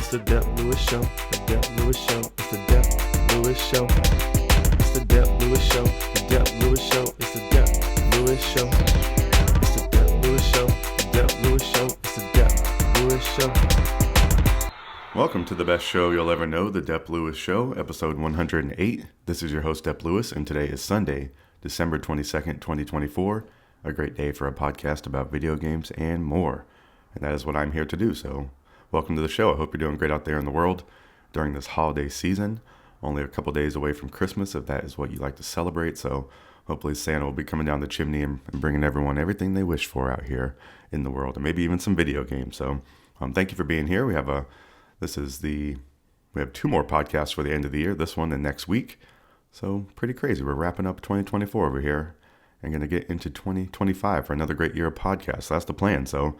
It's the Dep Lewis Show. The Dep Lewis Show. It's the Dep Lewis Show. It's the Dep Lewis Show. The Dep Lewis Show. It's the Dep Lewis Show. It's the Dep Lewis Show. The Dep Lewis Show. It's the Dep Lewis Show. Welcome to the best show you'll ever know, the Dep Lewis Show, episode 108. This is your host, Dep Lewis, and today is Sunday, December 22nd, 2024. A great day for a podcast about video games and more. And that is what I'm here to do, so welcome to the show. I hope you're doing great out there in the world during this holiday season. Only a couple days away from Christmas, if that is what you like to celebrate. So hopefully Santa will be coming down the chimney and bringing everyone everything they wish for out here in the world, and maybe even some video games. So thank you for being here. We have two more podcasts for the end of the year, this one and next week. So pretty crazy. We're wrapping up 2024 over here and going to get into 2025 for another great year of podcasts. That's the plan. So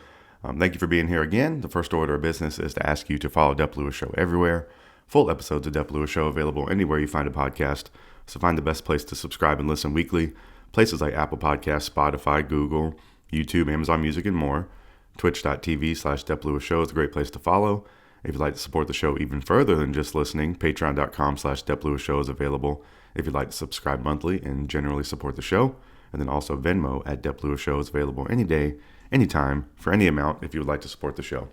thank you for being here again. The first order of business is to ask you to follow Dep Lewis Show everywhere. Full episodes of Dep Lewis Show available anywhere you find a podcast. So find the best place to subscribe and listen weekly. Places like Apple Podcasts, Spotify, Google, YouTube, Amazon Music, and more. Twitch.tv/Dep Lewis Show is a great place to follow. If you'd like to support the show even further than just listening, Patreon.com/Dep Lewis Show is available if you'd like to subscribe monthly and generally support the show. And then also Venmo at Dep Lewis Show is available any day, anytime, for any amount if you would like to support the show.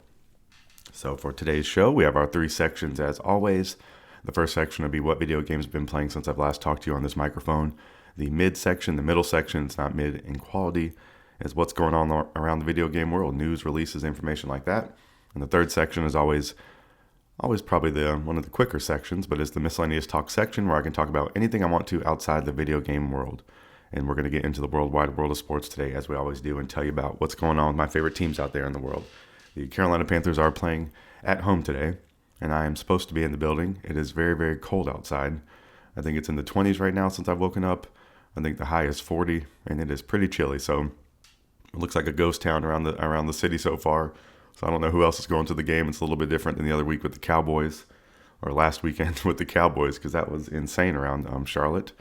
So for today's show, we have our three sections as always. The first section will be what video games I've been playing since I've last talked to you on this microphone. The mid section, the middle section, it's not mid in quality, is what's going on around the video game world, news, releases, information like that. And the third section is always probably one of the quicker sections, but it's the Miscellaneous Talk section where I can talk about anything I want to outside the video game world. And we're going to get into the worldwide world of sports today, as we always do, and tell you about what's going on with my favorite teams out there in the world. The Carolina Panthers are playing at home today, and I am supposed to be in the building. It is very, very cold outside. I think it's in the 20s right now since I've woken up. I think the high is 40, and it is pretty chilly. So it looks like a ghost town around the city so far. So I don't know who else is going to the game. It's a little bit different than the other week with the Cowboys, or last weekend with the Cowboys, because that was insane around Charlotte.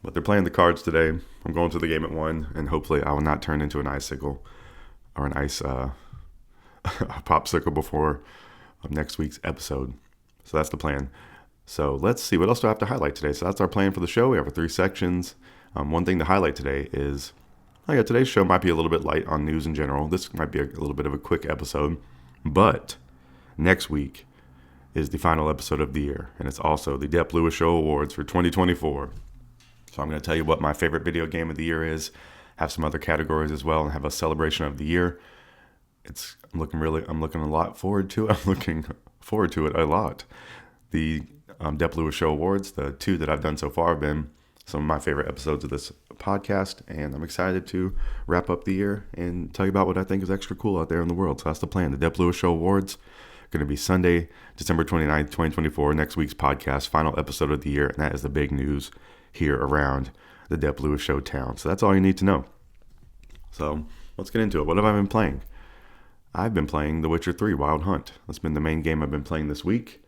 But they're playing the Cards today. I'm going to the game at 1, and hopefully I will not turn into an icicle or an ice a popsicle before next week's episode. So that's the plan. So let's see, what else do I have to highlight today? So that's our plan for the show. We have our 3 sections. One thing to highlight today is, today's show might be a little bit light on news in general. This might be a little bit of a quick episode. But next week is the final episode of the year, and it's also the Dep Lewis Show Awards for 2024. So I'm going to tell you what my favorite video game of the year is, have some other categories as well, and have a celebration of the year. I'm looking a lot forward to it. I'm looking forward to it a lot. The Dep Lewis Show Awards, the 2 that I've done so far, have been some of my favorite episodes of this podcast, and I'm excited to wrap up the year and tell you about what I think is extra cool out there in the world. So that's the plan. The Dep Lewis Show Awards going to be Sunday, December 29th, 2024, next week's podcast, final episode of the year, and that is the big news here around the Dep Lewis Show town. So that's all you need to know. So let's get into it. What have I been playing? I've been playing The Witcher 3 Wild Hunt. That's been the main game I've been playing this week,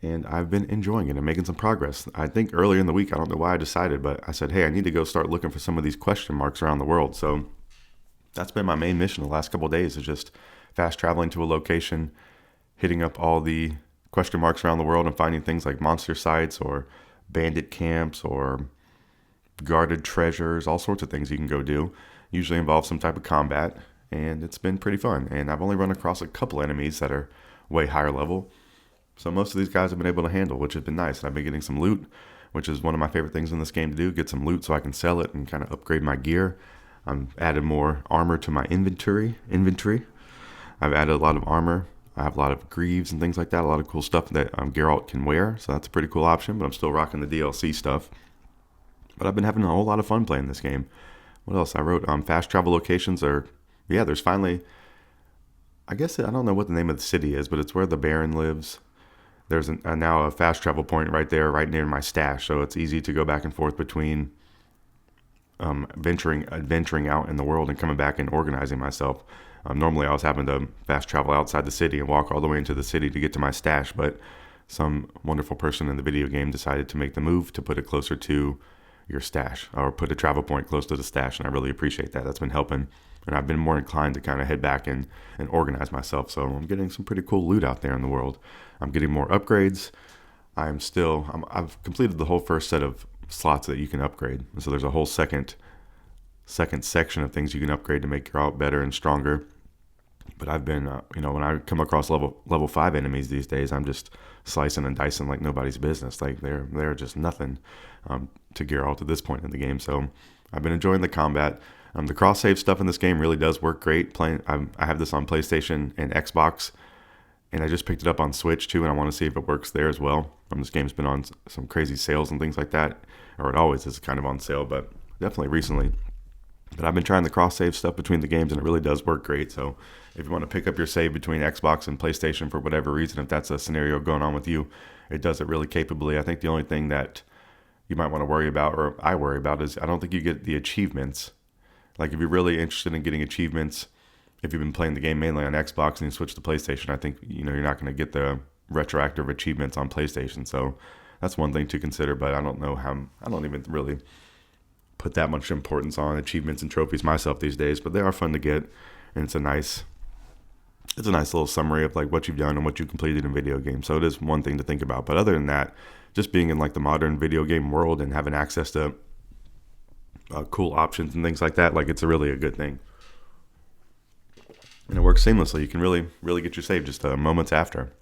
and I've been enjoying it and making some progress. I think earlier in the week, I don't know why I decided, but I said, hey, I need to go start looking for some of these question marks around the world. So that's been my main mission the last couple of days, is just fast traveling to a location, hitting up all the question marks around the world and finding things like monster sites or bandit camps or guarded treasures, all sorts of things you can go do. Usually involve some type of combat, and it's been pretty fun. And I've only run across a couple enemies that are way higher level. So most of these guys I've been able to handle, which has been nice. And I've been getting some loot, which is one of my favorite things in this game to do, get some loot so I can sell it and kind of upgrade my gear. I've added more armor to my inventory. I've added a lot of armor. I have a lot of greaves and things like that, a lot of cool stuff that Geralt can wear, so that's a pretty cool option, but I'm still rocking the DLC stuff. But I've been having a whole lot of fun playing this game. What else? I wrote fast travel locations there's finally, I don't know what the name of the city is, but it's where the Baron lives. There's now a fast travel point right there, right near my stash, so it's easy to go back and forth between adventuring out in the world and coming back and organizing myself. Normally I was having to fast travel outside the city and walk all the way into the city to get to my stash, but some wonderful person in the video game decided to make the move to put it closer to, your stash, or put a travel point close to the stash, and I really appreciate that. That's been helping, and I've been more inclined to kind of head back and organize myself. So I'm getting some pretty cool loot out there in the world. I'm getting more upgrades. I've completed the whole first set of slots that you can upgrade. So there's a whole second section of things you can upgrade to make your out better and stronger. But I've been, when I come across level 5 enemies these days, I'm just slicing and dicing like nobody's business. Like they're just nothing to gear out to this point in the game. So I've been enjoying the combat. The cross save stuff in this game really does work great. I have this on PlayStation and Xbox, and I just picked it up on Switch too, and I want to see if it works there as well. This game's been on some crazy sales and things like that, or it always is kind of on sale, but definitely recently. But I've been trying the cross-save stuff between the games, and it really does work great. So if you want to pick up your save between Xbox and PlayStation for whatever reason, if that's a scenario going on with you, it does it really capably. I think the only thing that you might want to worry about, or I worry about, is I don't think you get the achievements. Like if you're really interested in getting achievements, if you've been playing the game mainly on Xbox and you switch to PlayStation, I think you're not going to get the retroactive achievements on PlayStation. So that's one thing to consider, but I don't even really put that much importance on achievements and trophies myself these days, but they are fun to get, and it's a nice little summary of like what you've done and what you completed in video games. So it is one thing to think about. But other than that, just being in like the modern video game world and having access to cool options and things like that, like it's really a good thing. And it works seamlessly. You can really get your save just moments after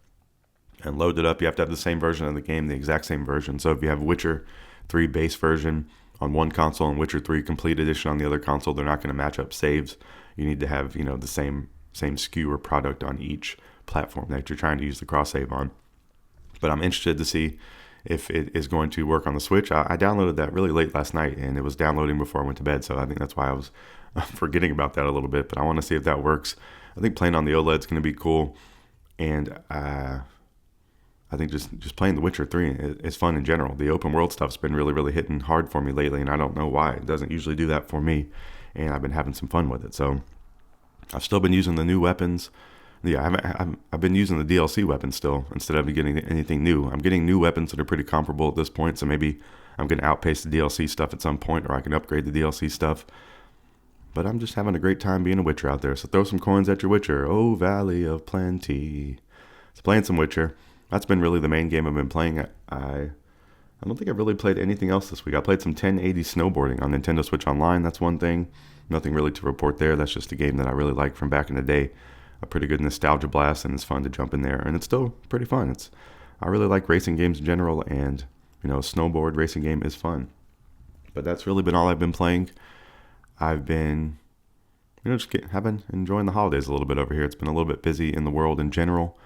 and load it up. You have to have the same version of the game, the exact same version. So if you have Witcher 3 base version on one console and Witcher 3 Complete Edition on the other console, they're not going to match up saves. You need to have, the same SKU or product on each platform that you're trying to use the cross save on. But I'm interested to see if it is going to work on the Switch. I downloaded that really late last night, and it was downloading before I went to bed, so I think that's why I was forgetting about that a little bit. But I want to see if that works. I think playing on the OLED is going to be cool, and I think just playing The Witcher 3 is fun in general. The open world stuff's been really, really hitting hard for me lately, and I don't know why. It doesn't usually do that for me, and I've been having some fun with it. So I've still been using the new weapons. Yeah, I've been using the DLC weapons still instead of getting anything new. I'm getting new weapons that are pretty comparable at this point, so maybe I'm going to outpace the DLC stuff at some point, or I can upgrade the DLC stuff. But I'm just having a great time being a Witcher out there. So throw some coins at your Witcher. Oh, Valley of Plenty. So playing some Witcher. That's been really the main game I've been playing. I don't think I've really played anything else this week. I played some 1080 Snowboarding on Nintendo Switch Online. That's one thing. Nothing really to report there. That's just a game that I really like from back in the day. A pretty good nostalgia blast, and it's fun to jump in there. And it's still pretty fun. I really like racing games in general, and a snowboard racing game is fun. But that's really been all I've been playing. I've been enjoying the holidays a little bit over here. It's been a little bit busy in the world in general.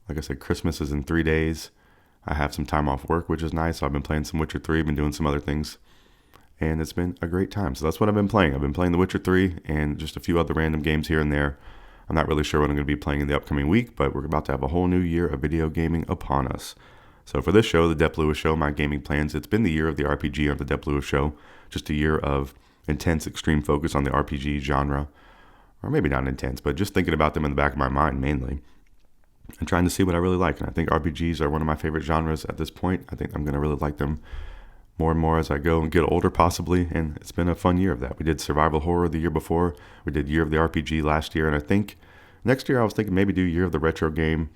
Like I said, Christmas is in 3 days. I have some time off work, which is nice. So I've been playing some Witcher 3, been doing some other things, and it's been a great time. So that's what I've been playing. I've been playing The Witcher 3 and just a few other random games here and there. I'm not really sure what I'm going to be playing in the upcoming week, but we're about to have a whole new year of video gaming upon us. So for this show, the Dep Lewis Show, my gaming plans, it's been the year of the RPG on the Dep Lewis Show. Just a year of intense, extreme focus on the RPG genre. Or maybe not intense, but just thinking about them in the back of my mind mainly. And trying to see what I really like. And I think RPGs are one of my favorite genres at this point. I think I'm going to really like them more and more as I go and get older possibly. And it's been a fun year of that. We did survival horror the year before. We did year of the RPG last year. And I think next year I was thinking maybe do year of the retro game.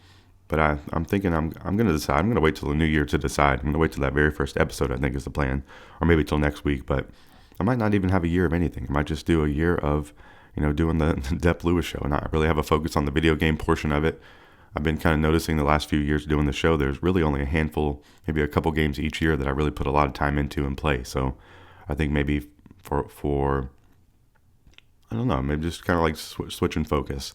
But I'm thinking I'm going to decide. I'm going to wait till the new year to decide. I'm going to wait till that very first episode, I think is the plan. Or maybe till next week. But I might not even have a year of anything. I might just do a year of, doing the Dep Lewis Show. And not really have a focus on the video game portion of it. I've been kind of noticing the last few years doing the show, there's really only a handful, maybe a couple games each year that I really put a lot of time into and play. So I think maybe for I don't know, maybe just kind of like switch and focus.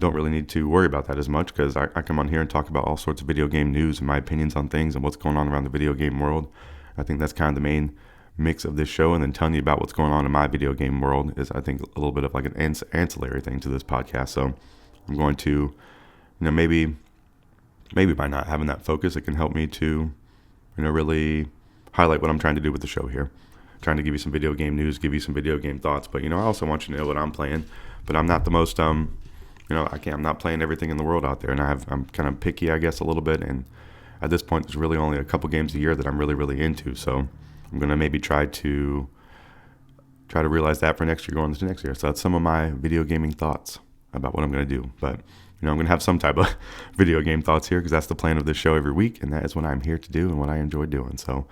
Don't really need to worry about that as much because I come on here and talk about all sorts of video game news and my opinions on things and what's going on around the video game world. I think that's kind of the main mix of this show, and then telling you about what's going on in my video game world is, I think, a little bit of like an ancillary thing to this podcast. So I'm going to maybe by not having that focus, it can help me to, really highlight what I'm trying to do with the show here. Trying to give you some video game news, give you some video game thoughts. But, I also want you to know what I'm playing. But I'm not the most, I'm not playing everything in the world out there. And I'm kind of picky, I guess, a little bit. And at this point, there's really only a couple games a year that I'm really, really into. So I'm going to maybe try to realize that for next year, going into next year. So that's some of my video gaming thoughts about what I'm going to do. But I'm going to have some type of video game thoughts here because that's the plan of this show every week, and that is what I'm here to do and what I enjoy doing. So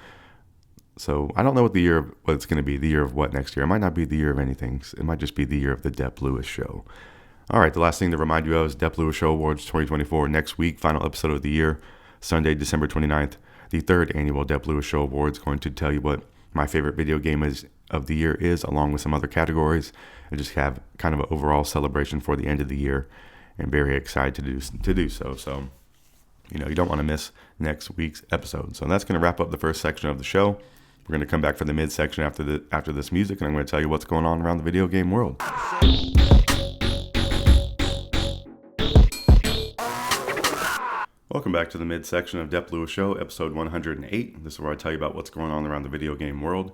I don't know what it's going to be, the year of what next year. It might not be the year of anything. It might just be the year of the Dep Lewis Show. All right, the last thing to remind you of is Dep Lewis Show Awards 2024 next week, final episode of the year, Sunday, December 29th. The third annual Dep Lewis Show Awards, going to tell you what my favorite video game of the year is, along with some other categories, and just have kind of an overall celebration for the end of the year, and very excited to do so. So, you don't want to miss next week's episode. So that's going to wrap up the first section of the show. We're going to come back for the midsection after this music, and I'm going to tell you what's going on around the video game world. Welcome back to the midsection of Dep Lewis Show, episode 108. This is where I tell you about what's going on around the video game world,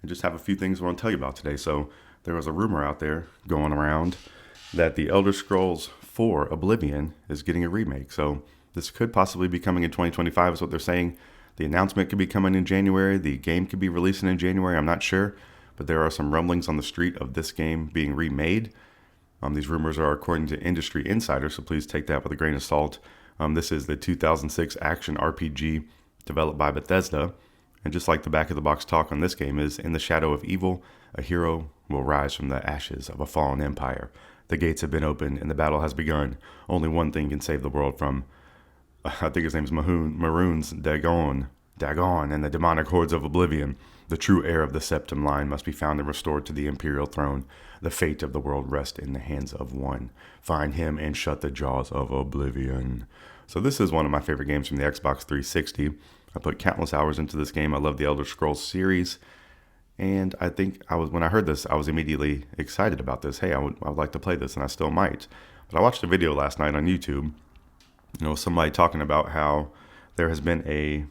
and just have a few things I want to tell you about today. So there was a rumor out there going around that the Elder Scrolls 4 Oblivion is getting a remake. So this could possibly be coming in 2025 is what they're saying. The announcement could be coming in January. The game could be releasing in January. I'm not sure, but there are some rumblings on the street of this game being remade. These rumors are according to industry insiders, so please take that with a grain of salt. This is the 2006 action RPG developed by Bethesda. And just like the back of the box talk on this game is, in the shadow of evil, a hero will rise from the ashes of a fallen empire. The gates have been opened and the battle has begun. Only one thing can save the world from, I think his name's Maroon's Dagon, and the demonic hordes of Oblivion. The true heir of the Septim line must be found and restored to the imperial throne. The fate of the world rests in the hands of one. Find him and shut the jaws of Oblivion. So this is one of my favorite games from the Xbox 360. I put countless hours into this game. I love the Elder Scrolls series. And I think when I heard this, I was immediately excited about this. Hey, I would like to play this, and I still might. But I watched a video last night on YouTube. Somebody talking about how there has been a,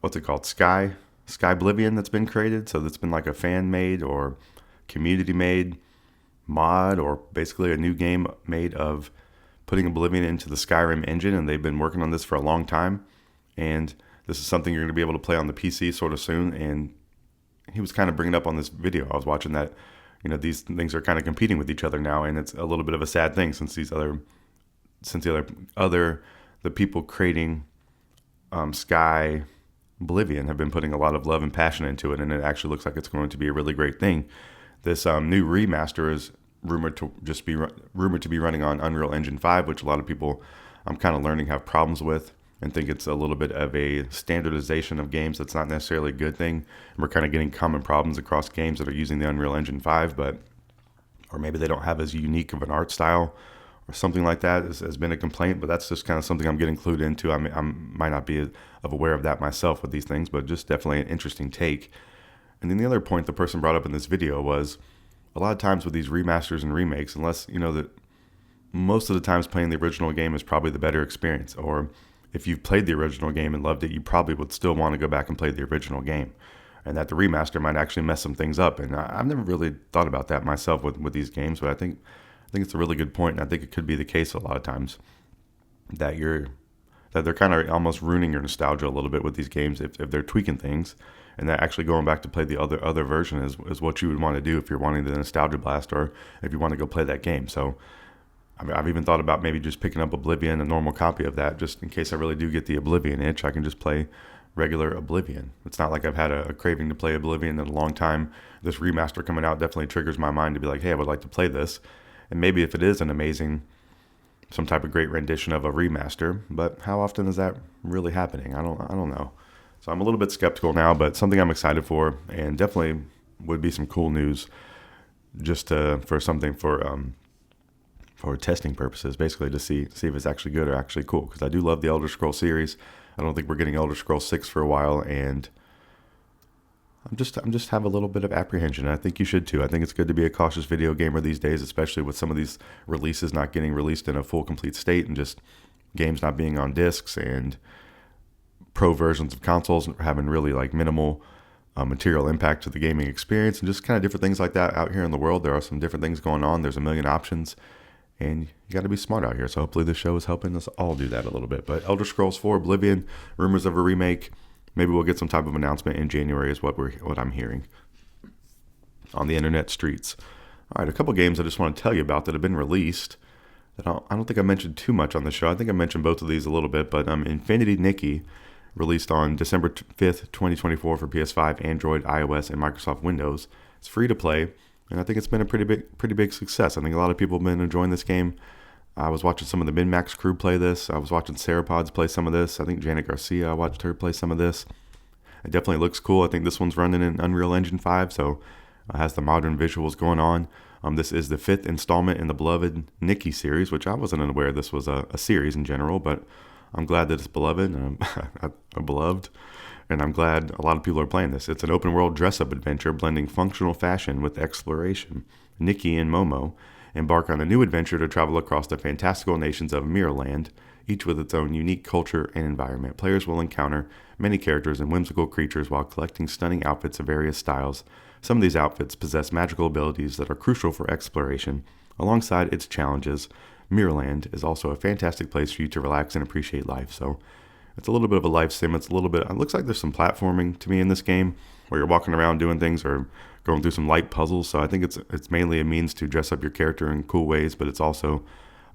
what's it called, Sky Oblivion that's been created. So that's been like a fan-made or community-made mod, or basically a new game made of putting Oblivion into the Skyrim engine, and they've been working on this for a long time. And this is something you're going to be able to play on the PC sort of soon. And he was kind of bringing up on this video. I was watching that, these things are kind of competing with each other now, and it's a little bit of a sad thing since the people creating Sky Oblivion have been putting a lot of love and passion into it, and it actually looks like it's going to be a really great thing. This new remaster is rumored to be running on Unreal Engine 5, which a lot of people I'm kind of learning have problems with, and think it's a little bit of a standardization of games that's not necessarily a good thing. And we're kind of getting common problems across games that are using the Unreal Engine 5, or maybe they don't have as unique of an art style or something like that has been a complaint, but that's just kind of something I'm getting clued into. I might not be aware of that myself with these things, but just definitely an interesting take. And then the other point the person brought up in this video was, a lot of times with these remasters and remakes, unless that most of the times playing the original game is probably the better experience, or if you've played the original game and loved it, you probably would still want to go back and play the original game, and that the remaster might actually mess some things up. And I've never really thought about that myself with these games, but I think it's a really good point, and I think it could be the case a lot of times that they're kind of almost ruining your nostalgia a little bit with these games if they're tweaking things, and that actually going back to play the other version is what you would want to do if you're wanting the nostalgia blast, or if you want to go play that game. So I've even thought about maybe just picking up Oblivion, a normal copy of that, just in case I really do get the Oblivion itch. I can just play regular Oblivion. It's not like I've had a craving to play Oblivion in a long time. This remaster coming out definitely triggers my mind to be like, hey, I would like to play this. And maybe if it is some type of great rendition of a remaster, but how often is that really happening? I don't know. So I'm a little bit skeptical now, but something I'm excited for, and definitely would be some cool news just for testing purposes, basically to see if it's actually good or actually cool. Because I do love the Elder Scrolls series. I don't think we're getting Elder Scrolls 6 for a while, and I'm just have a little bit of apprehension. I think you should too. I think it's good to be a cautious video gamer these days, especially with some of these releases not getting released in a full complete state, and just games not being on discs, and pro versions of consoles having really like minimal material impact to the gaming experience, and just kind of different things like that out here in the world. There are some different things going on. There's a million options, and you got to be smart out here. So hopefully this show is helping us all do that a little bit. But Elder Scrolls 4 Oblivion, rumors of a remake. maybe we'll get some type of announcement in January is what I'm hearing on the internet streets. All right, a couple games I just want to tell you about that have been released that I don't think I mentioned too much on the show. I think I mentioned both of these a little bit, but Infinity Nikki, released on December 5th, 2024 for PS5, Android, iOS, and Microsoft Windows. It's free to play, and I think it's been a pretty big success. I think a lot of people have been enjoying this game. I was watching some of the MinMax crew play this. I was watching Sarah Pods play some of this. I think Janet Garcia, I watched her play some of this. It definitely looks cool. I think this one's running in Unreal Engine 5, so it has the modern visuals going on. This is the 5th installment in the beloved Nikki series, which I wasn't aware this was a series in general, but I'm glad that it's beloved, beloved, and I'm glad a lot of people are playing this. It's an open world dress-up adventure blending functional fashion with exploration. Nikki and Momo embark on a new adventure to travel across the fantastical nations of Mirrorland, each with its own unique culture and environment. Players will encounter many characters and whimsical creatures while collecting stunning outfits of various styles. Some of these outfits possess magical abilities that are crucial for exploration. Alongside its challenges, Mirrorland is also a fantastic place for you to relax and appreciate life. So it's a little bit of a life sim. It looks like there's some platforming to me in this game where you're walking around doing things or going through some light puzzles. So I think it's mainly a means to dress up your character in cool ways, but it's also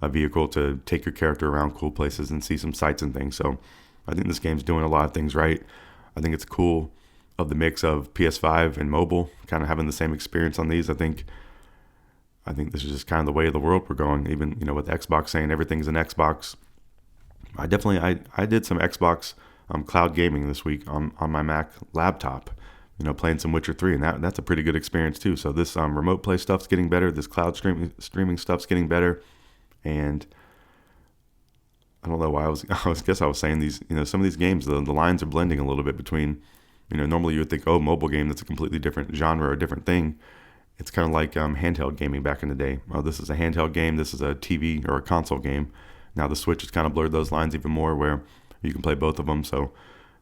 a vehicle to take your character around cool places and see some sights and things. So I think this game's doing a lot of things right. I think it's cool of the mix of PS5 and mobile, kind of having the same experience on these. I think this is just kind of the way of the world we're going. Even, with Xbox saying everything's an Xbox. I did some Xbox cloud gaming this week on my Mac laptop, playing some Witcher 3, and that's a pretty good experience too. So this remote play stuff's getting better. This cloud streaming stuff's getting better. And I don't know why I was saying these, some of these games, the lines are blending a little bit between, normally you would think, oh, mobile game, that's a completely different genre or a different thing. It's kind of like handheld gaming back in the day. This is a handheld game. This is a TV or a console game. Now the Switch has kind of blurred those lines even more where you can play both of them. So,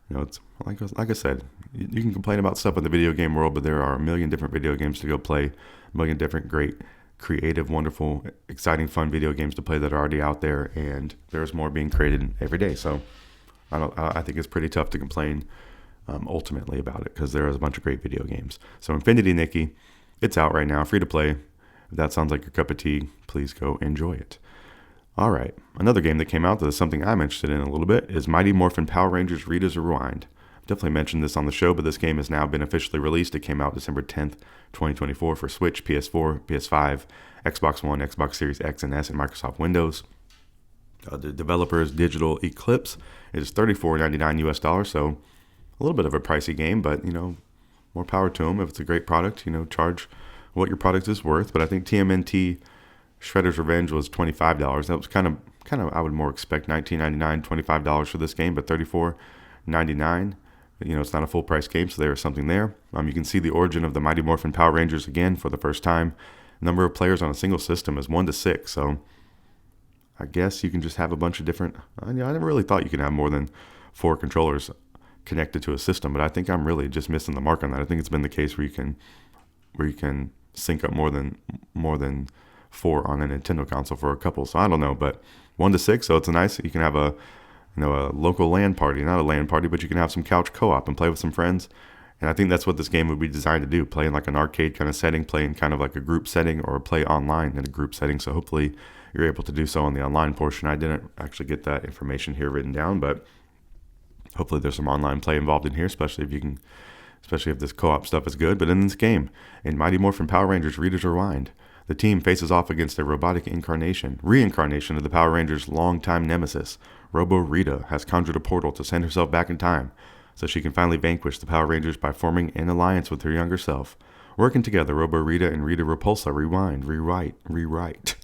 it's like I said, you can complain about stuff in the video game world, but there are a million different video games to go play, a million different great, creative, wonderful, exciting, fun video games to play that are already out there, and there's more being created every day. So I think it's pretty tough to complain ultimately about it because there is a bunch of great video games. So Infinity Nikki, it's out right now, free to play. If that sounds like your cup of tea, please go enjoy it. All right, another game that came out that is something I'm interested in a little bit is Mighty Morphin Power Rangers Rita's Rewind. I've definitely mentioned this on the show, but this game has now been officially released. It came out December 10th, 2024 for Switch, PS4, PS5, Xbox One, Xbox Series X and S, and Microsoft Windows. The developer is Digital Eclipse. It is $34.99 US, so a little bit of a pricey game, but, more power to them. If it's a great product, charge what your product is worth. But I think TMNT Shredder's Revenge was $25. That was kind of I would more expect $19.99, $25 for this game, but $34.99. It's not a full price game, so there is something there. You can see the origin of the Mighty Morphin Power Rangers again for the first time. Number of players on a single system is 1 to 6, so I guess you can just have a bunch of different. I never really thought you could have more than 4 controllers connected to a system, but I think I'm really just missing the mark on that. I think it's been the case where you can sync up more than 4 on a Nintendo console for a couple. So I don't know, but 1 to 6, so it's nice. You can have a local LAN party, not a LAN party, but you can have some couch co-op and play with some friends. And I think that's what this game would be designed to do, play in like an arcade kind of setting, play in kind of like a group setting, or play online in a group setting. So hopefully you're able to do so on the online portion. I didn't actually get that information here written down, but hopefully there's some online play involved in here, especially if this co-op stuff is good. But in this game, in Mighty Morphin Power Rangers Rita's Rewind, the team faces off against a robotic reincarnation of the Power Rangers' longtime nemesis. Robo Rita has conjured a portal to send herself back in time so she can finally vanquish the Power Rangers by forming an alliance with her younger self. Working together, Robo Rita and Rita Repulsa rewrite.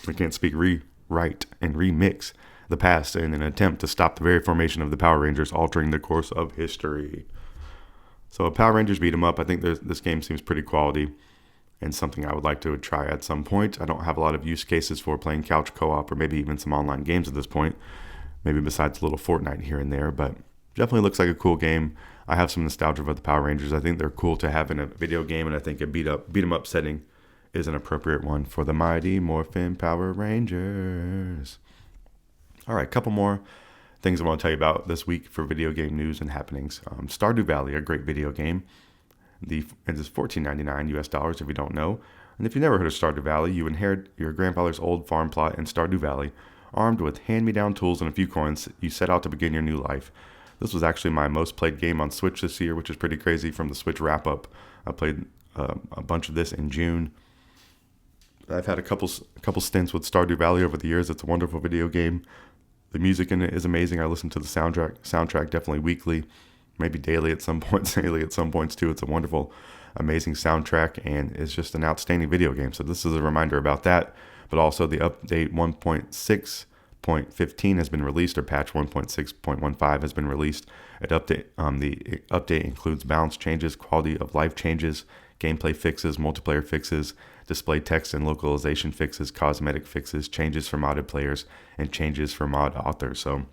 I can't speak rewrite and remix the past in an attempt to stop the very formation of the Power Rangers, altering the course of history. So Power Rangers beat 'em up. I think this game seems pretty quality and something I would like to try at some point. I don't have a lot of use cases for playing couch co-op or maybe even some online games at this point, maybe besides a little Fortnite here and there, but definitely looks like a cool game. I have some nostalgia for the Power Rangers. I think they're cool to have in a video game, and I think a beat 'em up setting is an appropriate one for the Mighty Morphin Power Rangers. All right, couple more things I want to tell you about this week for video game news and happenings. Stardew Valley, a great video game. It is $14.99 US dollars if you don't know. And if you never heard of Stardew Valley, you inherit your grandfather's old farm plot in Stardew Valley. Armed with hand-me-down tools and a few coins, you set out to begin your new life. This was actually my most played game on Switch this year, which is pretty crazy from the Switch wrap-up. I played a bunch of this in June. I've had a couple stints with Stardew Valley over the years. It's a wonderful video game. The music in it is amazing. I listen to the soundtrack definitely weekly, maybe daily at some points, daily at some points too. It's a wonderful, amazing soundtrack, and it's just an outstanding video game. So this is a reminder about that. But also the update 1.6.15 has been released, or patch 1.6.15 has been released. The update includes balance changes, quality of life changes, gameplay fixes, multiplayer fixes, display text and localization fixes, cosmetic fixes, changes for modded players, and changes for mod authors. So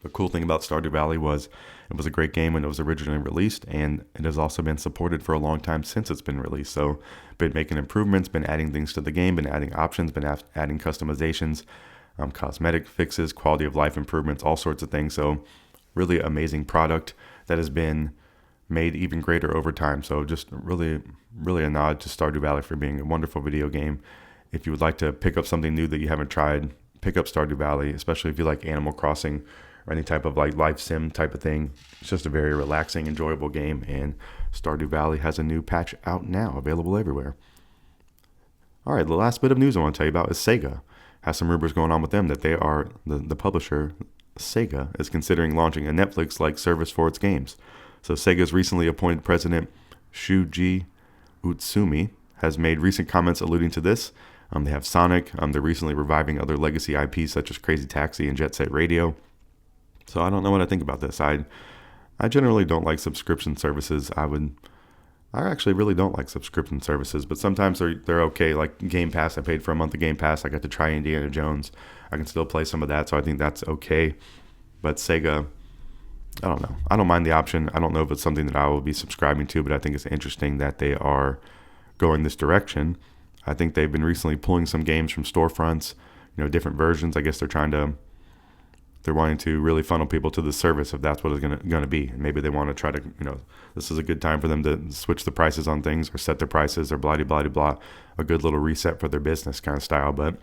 the cool thing about Stardew Valley was it was a great game when it was originally released, and it has also been supported for a long time since it's been released. So been making improvements, been adding things to the game, been adding options, been adding customizations, cosmetic fixes, quality of life improvements, all sorts of things. So really amazing product that has been made even greater over time. So just really a nod to Stardew Valley for being a wonderful video game. If you would like to pick up something new that you haven't tried, pick up Stardew Valley, especially if you like Animal Crossing or any type of like life sim type of thing. It's just a very relaxing, enjoyable game, and Stardew Valley has a new patch out now, available everywhere. All right, the last bit of news I want to tell you about is Sega. Has some rumors going on with them that they are, the publisher, Sega, is considering launching a Netflix-like service for its games. So Sega's recently appointed president, Shuji Utsumi, has made recent comments alluding to this. They have Sonic. They're recently reviving other legacy IPs such as Crazy Taxi and Jet Set Radio. So I don't know what I think about this. I generally don't like subscription services. I actually really don't like subscription services, but sometimes they're okay. Like Game Pass, I paid for a month of Game Pass. I got to try Indiana Jones. I can still play some of that, so I think that's okay. But Sega, I don't know. I don't mind the option. I don't know if it's something that I will be subscribing to, but I think it's interesting that they are going this direction. I think they've been recently pulling some games from storefronts, different versions. I guess they're wanting to really funnel people to the service if that's what it's going to be. And maybe they want to try to, this is a good time for them to switch the prices on things or set their prices or blah, blah, blah, a good little reset for their business kind of style. But,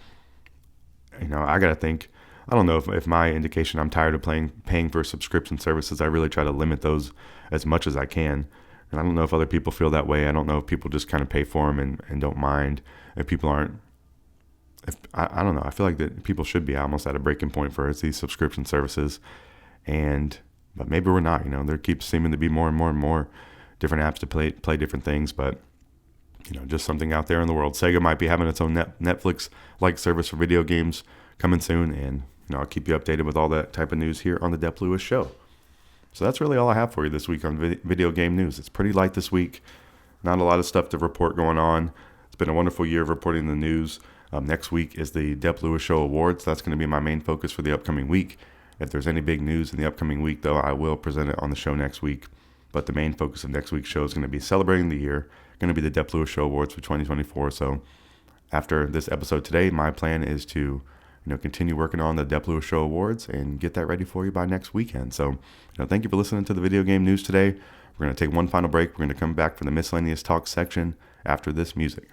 I got to think, I don't know if my indication I'm tired of paying for subscription services. I really try to limit those as much as I can. And I don't know if other people feel that way. I don't know if people just kind of pay for them and don't mind. If people aren't, I don't know. I feel like that people should be almost at a breaking point for these subscription services. But maybe we're not, there keeps seeming to be more and more and more different apps to play different things. But, just something out there in the world. Sega might be having its own Netflix-like service for video games coming soon. And, I'll keep you updated with all that type of news here on the Dep Lewis Show. So that's really all I have for you this week on video game news. It's pretty light this week. Not a lot of stuff to report going on. It's been a wonderful year of reporting the news. Next week is the Dep Lewis Show Awards. That's going to be my main focus for the upcoming week. If there's any big news in the upcoming week, though, I will present it on the show next week. But the main focus of next week's show is going to be celebrating the year. Going to be the Dep Lewis Show Awards for 2024. So after this episode today, my plan is to continue working on the Dep Lewis Show Awards and get that ready for you by next weekend. So, thank you for listening to the video game news today. We're going to take one final break. We're going to come back for the Miscellaneous Talk section after this music.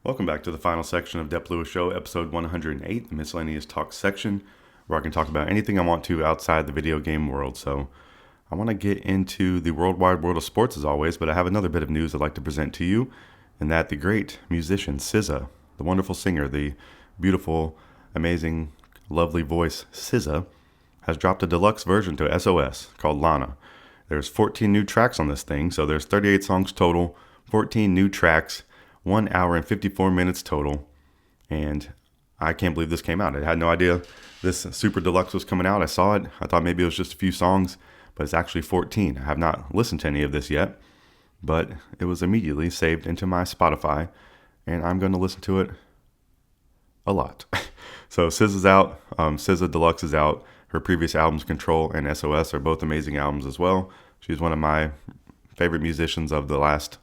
Welcome back to the final section of Dep Lewis Show, episode 108, the Miscellaneous Talk section, where I can talk about anything I want to outside the video game world. So I want to get into the worldwide world of sports as always, but I have another bit of news I'd like to present to you, and that the great musician SZA, the wonderful singer, the beautiful, amazing, lovely voice SZA, has dropped a deluxe version to SOS called Lana. There's 14 new tracks on this thing, so there's 38 songs total, 14 new tracks, 1 hour and 54 minutes total, and I can't believe this came out. I had no idea this super deluxe was coming out. I saw it. I thought maybe it was just a few songs, but it's actually 14. I have not listened to any of this yet, but it was immediately saved into my Spotify, and I'm going to listen to it a lot. So SZA's out. SZA Deluxe is out. Her previous albums, Control and SOS, are both amazing albums as well. She's one of my favorite musicians of the last,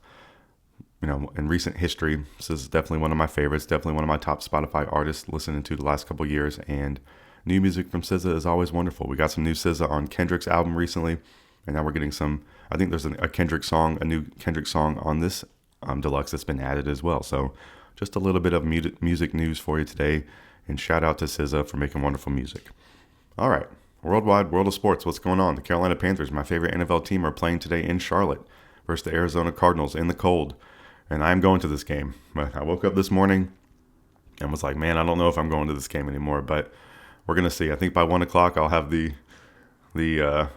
in recent history. This is definitely one of my favorites, definitely one of my top Spotify artists listening to the last couple of years. And new music from SZA is always wonderful. We got some new SZA on Kendrick's album recently, and now we're getting some, I think there's a new Kendrick song on this deluxe that's been added as well. So just a little bit of music news for you today, and shout out to SZA for making wonderful music. All right, worldwide, world of sports, what's going on? The Carolina Panthers, my favorite NFL team, are playing today in Charlotte versus the Arizona Cardinals in the cold, and I'm going to this game. But I woke up this morning and was like, man, I don't know if I'm going to this game anymore, but we're going to see. I think by 1 o'clock I'll have the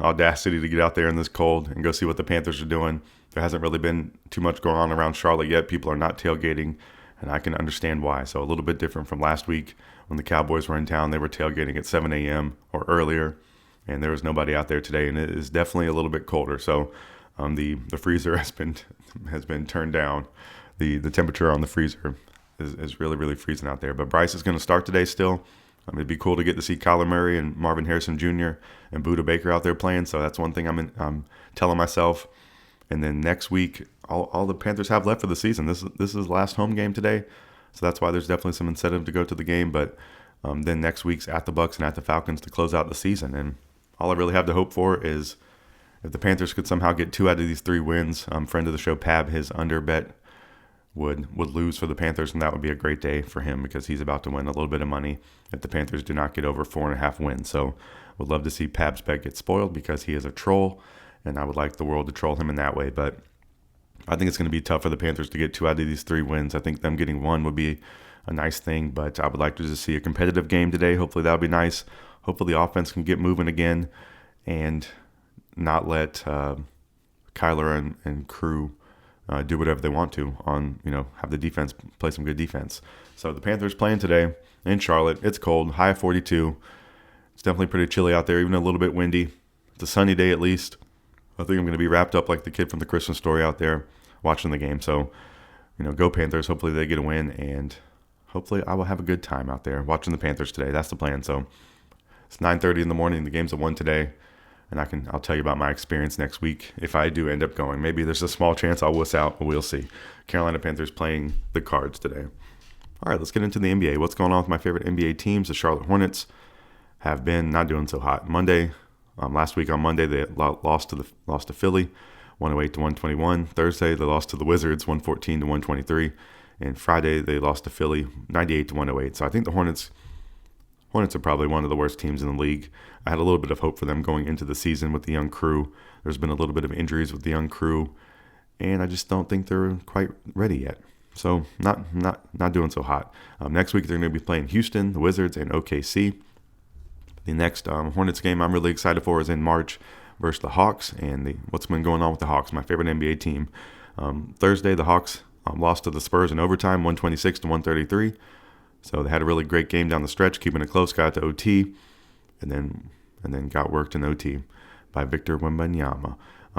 audacity to get out there in this cold and go see what the Panthers are doing. There hasn't really been too much going on around Charlotte yet. People are not tailgating, and I can understand why. So a little bit different from last week when the Cowboys were in town. They were tailgating at 7 a.m. or earlier, and there was nobody out there today, and it is definitely a little bit colder. So the freezer has been turned down. The temperature on the freezer is really, really freezing out there. But Bryce is going to start today still. It'd be cool to get to see Kyler Murray and Marvin Harrison Jr. and Buda Baker out there playing. So that's one thing I'm telling myself. And then next week, all the Panthers have left for the season. This is the last home game today. So that's why there's definitely some incentive to go to the game. But then next week's at the Bucs and at the Falcons to close out the season. And all I really have to hope for is if the Panthers could somehow get 2 out of these 3 wins. Friend of the show, Pab, his under bet would lose for the Panthers, and that would be a great day for him because he's about to win a little bit of money if the Panthers do not get over 4.5 wins. So would love to see Pab's bet get spoiled because he is a troll, and I would like the world to troll him in that way. But I think it's going to be tough for the Panthers to get 2 out of these 3 wins. I think them getting 1 would be a nice thing, but I would like to just see a competitive game today. Hopefully that would be nice. Hopefully the offense can get moving again and not let Kyler and crew do whatever they want to have the defense play some good defense. So the Panthers playing today in Charlotte. It's cold, high of 42. It's definitely pretty chilly out there, even a little bit windy. It's a sunny day at least. I think I'm going to be wrapped up like the kid from the Christmas Story out there watching the game. So, go Panthers. Hopefully they get a win, and hopefully I will have a good time out there watching the Panthers today. That's the plan. So it's 9:30 in the morning. The game's at 1 today. And I'll tell you about my experience next week if I do end up going. Maybe there's a small chance I'll wuss out, but we'll see. Carolina Panthers playing the Cards today. All right, let's get into the NBA. What's going on with my favorite NBA teams? The Charlotte Hornets have been not doing so hot. Last week on Monday, they lost to Philly, 108-121. Thursday, they lost to the Wizards, 114-123. And Friday, they lost to Philly, 98-108. So I think the Hornets are probably one of the worst teams in the league. I had a little bit of hope for them going into the season with the young crew. There's been a little bit of injuries with the young crew, and I just don't think they're quite ready yet. So not doing so hot. Next week they're going to be playing Houston, the Wizards, and OKC. The next Hornets game I'm really excited for is in March versus the Hawks, and what's been going on with the Hawks, my favorite NBA team. Thursday the Hawks lost to the Spurs in overtime, 126-133. So they had a really great game down the stretch, keeping it close, got to OT, and then got worked in OT by Victor Wembanyama.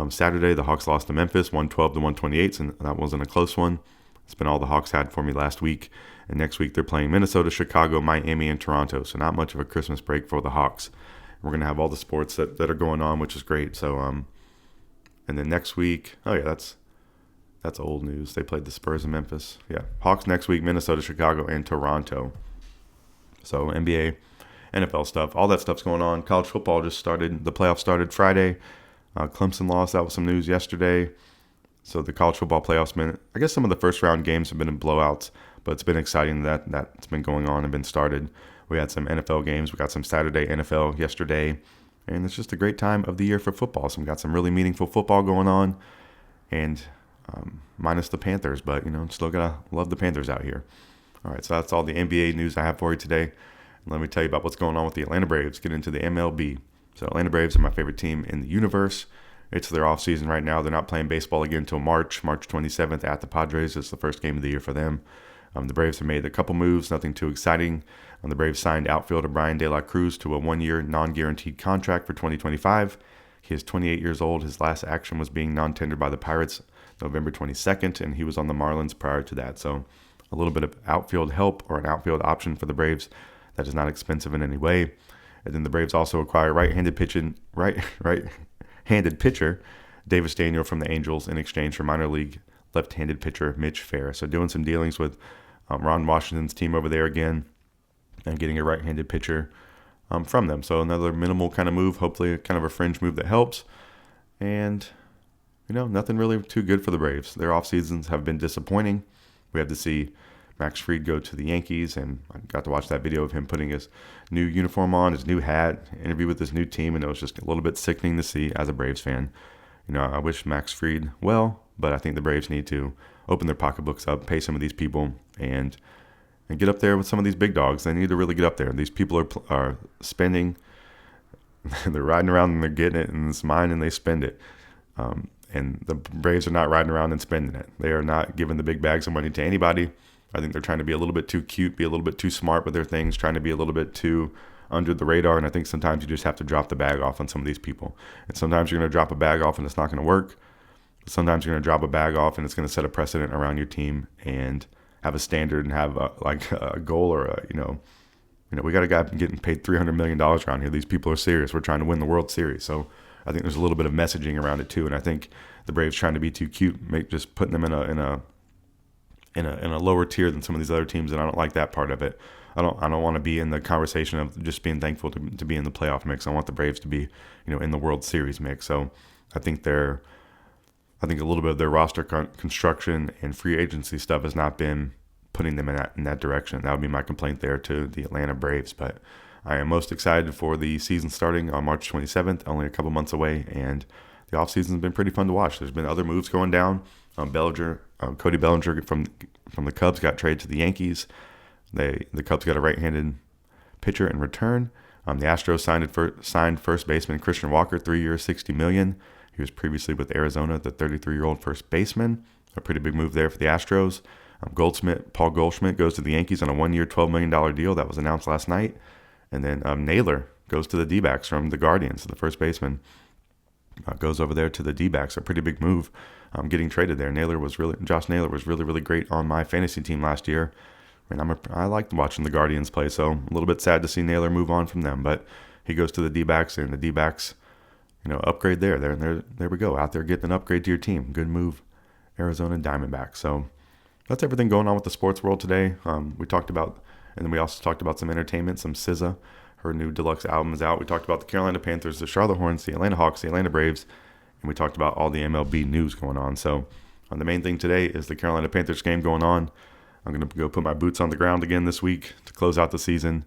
Saturday, the Hawks lost to Memphis, 112-128, and that wasn't a close one. It's been all the Hawks had for me last week. And next week, they're playing Minnesota, Chicago, Miami, and Toronto. So not much of a Christmas break for the Hawks. We're going to have all the sports that are going on, which is great. So, and then next week, that's old news. They played the Spurs in Memphis. Yeah. Hawks next week, Minnesota, Chicago, and Toronto. So NBA, NFL stuff, all that stuff's going on. College football just started. The playoffs started Friday. Clemson lost. That was some news yesterday. So the college football playoffs been, I guess some of the first round games have been in blowouts, but it's been exciting that's been going on and been started. We had some NFL games. We got some Saturday NFL yesterday. And it's just a great time of the year for football. So we got some really meaningful football going on. And minus the Panthers, but still gotta love the Panthers out here. All right, so that's all the NBA news I have for you today. And let me tell you about what's going on with the Atlanta Braves. Get into the MLB. So Atlanta Braves are my favorite team in the universe. It's their off season right now. They're not playing baseball again until March 27th at the Padres. It's the first game of the year for them. The Braves have made a couple moves, nothing too exciting. The Braves signed outfielder Brian De La Cruz to a 1-year non-guaranteed contract for 2025. He is 28 years old. His last action was being non-tendered by the Pirates November 22nd, and he was on the Marlins prior to that. So a little bit of outfield help or an outfield option for the Braves that is not expensive in any way. And then the Braves also acquire right-handed pitcher Davis Daniel from the Angels in exchange for minor league left-handed pitcher Mitch Fair. So doing some dealings with Ron Washington's team over there again and getting a right-handed pitcher from them. So another minimal kind of move, hopefully kind of a fringe move that helps. And, nothing really too good for the Braves. Their off seasons have been disappointing. We had to see Max Fried go to the Yankees, and I got to watch that video of him putting his new uniform on, his new hat, interview with his new team, and it was just a little bit sickening to see as a Braves fan. I wish Max Fried well, but I think the Braves need to open their pocketbooks up, pay some of these people, and get up there with some of these big dogs. They need to really get up there. These people are spending, they're riding around and they're getting it, and it's mine, and they spend it. And the Braves are not riding around and spending it. They are not giving the big bags of money to anybody. I think they're trying to be a little bit too cute, be a little bit too smart with their things, trying to be a little bit too under the radar. And I think sometimes you just have to drop the bag off on some of these people. And sometimes you're going to drop a bag off and it's not going to work. Sometimes you're going to drop a bag off and it's going to set a precedent around your team and have a standard and have a goal or we got a guy getting paid $300 million around here. These people are serious. We're trying to win the World Series. So I think there's a little bit of messaging around it too. And I think the Braves trying to be too cute, just putting them in a lower tier than some of these other teams. And I don't like that part of it. I don't want to be in the conversation of just being thankful to be in the playoff mix. I want the Braves to be, in the World Series mix. So I think a little bit of their roster construction and free agency stuff has not been putting them in that direction. That would be my complaint there to the Atlanta Braves. But I am most excited for the season starting on March 27th, only a couple months away, and the offseason has been pretty fun to watch. There's been other moves going down. Cody Bellinger from the Cubs got traded to the Yankees. The Cubs got a right-handed pitcher in return. The Astros signed first baseman Christian Walker, 3 years, $60 million. He was previously with Arizona, the 33-year-old first baseman. A pretty big move there for the Astros. Paul Goldschmidt goes to the Yankees on a 1-year, $12 million deal that was announced last night. And then Naylor goes to the D-backs from the Guardians. The first baseman goes over there to the D-backs. A pretty big move getting traded there. Josh Naylor was really, really great on my fantasy team last year. And I liked watching the Guardians play, so a little bit sad to see Naylor move on from them. But he goes to the D-backs, and the D-backs, upgrade there. There we go. Out there getting an upgrade to your team. Good move, Arizona Diamondbacks. So that's everything going on with the sports world today. We talked about, and then we also talked about some entertainment, some SZA. Her new deluxe album is out. We talked about the Carolina Panthers, the Charlotte Hornets, the Atlanta Hawks, the Atlanta Braves, and we talked about all the MLB news going on. So the main thing today is the Carolina Panthers game going on. I'm going to go put my boots on the ground again this week to close out the season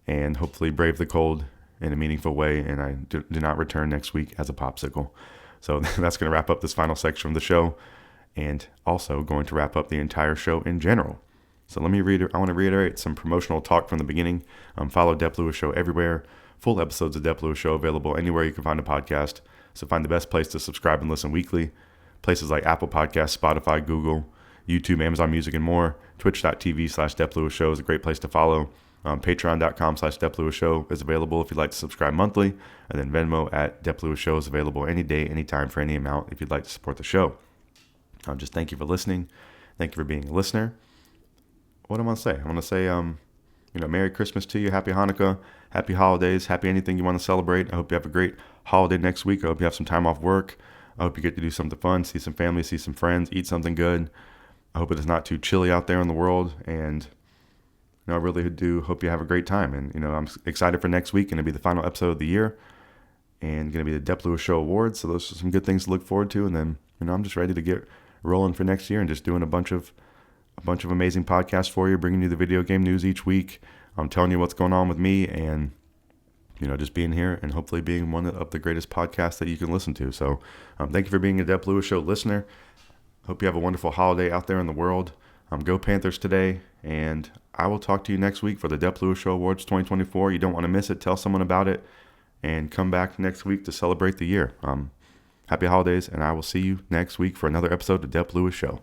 and hopefully brave the cold in a meaningful way, and I do not return next week as a popsicle. So that's going to wrap up this final section of the show, and also going to wrap up the entire show in general. So I want to reiterate some promotional talk from the beginning. Follow Dep Lewis Show everywhere. Full episodes of Dep Lewis Show available anywhere you can find a podcast. So find the best place to subscribe and listen weekly. Places like Apple Podcasts, Spotify, Google, YouTube, Amazon Music, and more. Twitch.tv/DepLewisShow is a great place to follow. Patreon.com/DepLewisShow is available if you'd like to subscribe monthly. And then Venmo at DepLewisShow is available any day, anytime, for any amount if you'd like to support the show. Just thank you for listening. Thank you for being a listener. What am I going to say? I want to say, Merry Christmas to you. Happy Hanukkah. Happy holidays. Happy anything you want to celebrate. I hope you have a great holiday next week. I hope you have some time off work. I hope you get to do something fun, see some family, see some friends, eat something good. I hope it is not too chilly out there in the world, and I really do hope you have a great time. And I'm excited for next week. Going to be the final episode of the year, and going to be the Dep Lewis Show Awards. So those are some good things to look forward to. And then I'm just ready to get rolling for next year and just doing a bunch of amazing podcasts for you, bringing you the video game news each week. I'm telling you what's going on with me, and just being here and hopefully being one of the greatest podcasts that you can listen to. So thank you for being a Dep Lewis Show listener. Hope you have a wonderful holiday out there in the world. Go Panthers today, and I will talk to you next week for the Dep Lewis Show Awards 2024. You don't want to miss it. Tell someone about it, and come back next week to celebrate the year. Happy holidays, and I will see you next week for another episode of Dep Lewis Show.